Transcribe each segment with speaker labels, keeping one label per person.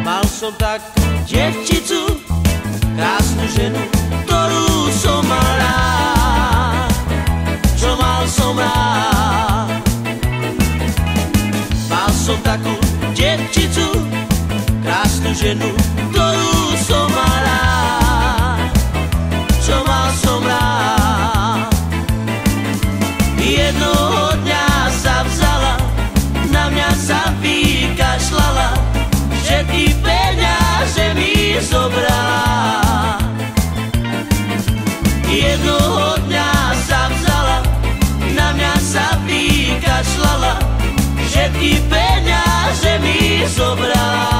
Speaker 1: Mal som takú devčicu, krásnu ženu, ktorú som mal rád, čo mal som rád. Mal som takú devčicu, krásnu ženu, ktorú som mal rád, čo mal som rád. Jednoho dňa sa vzala, na mňa sa vykašľala, všetky peniaze mi zobrala. Jednoho dňa sa vzala, na mňa sa vykašľala, všetky peniaze mi zobrala.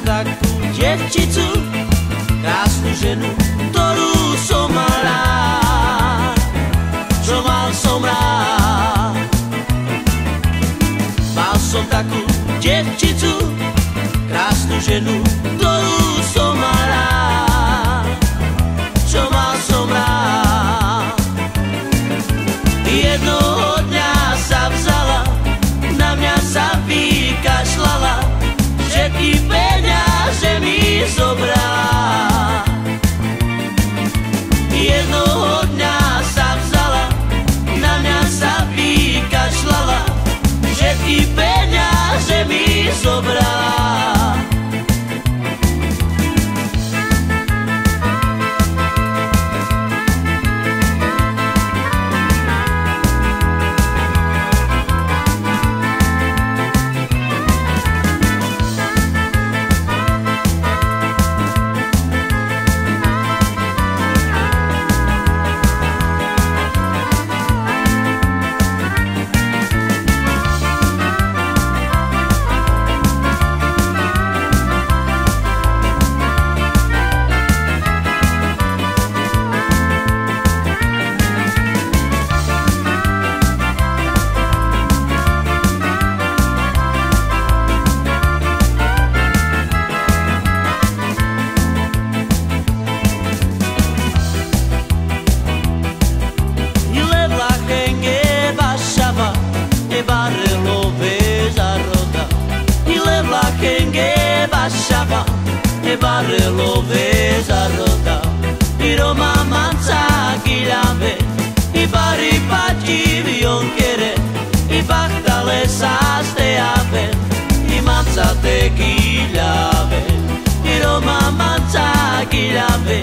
Speaker 1: Takú devčicu, krásnu ženu, ktorú som mal rád, čo mal som rád. Mal som takú devčicu, krásnu ženu, ktorú som mal rád, čo mal som rád. Jednoho dňa sa vzala, na mňa sa vykašľala, všetky peniaze mi zobrala. Jednoho dňa sa vzala, na mňa sa vykašľala, všetky peniaze mi zobrala.
Speaker 2: E barrelo vesa rota, i Roma manza gilave, i bari pati vionkere, i bachtale saste ave, i manza te gilave, i Roma manza gilave,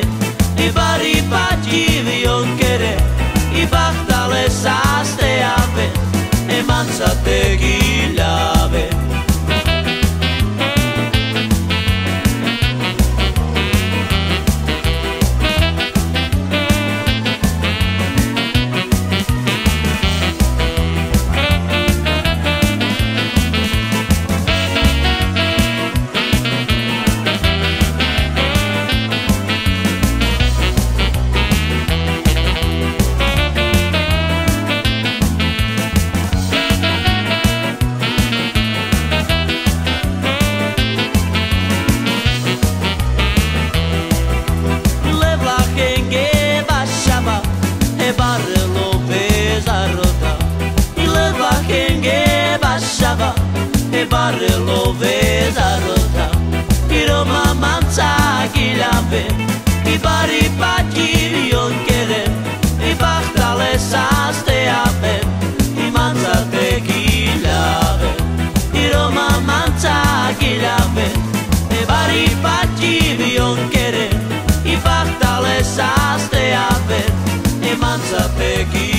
Speaker 2: i bari pati vionkere, i bachtale saste ave, i manza te gilave. E barrelo vesa rota, i Roma manza gilave, i bari pati vionkere, i bachtale saste ave, i manza te gilave, i Roma manza gilave, i bari pati vionkere, i bachtale saste ave, i manza te gilave.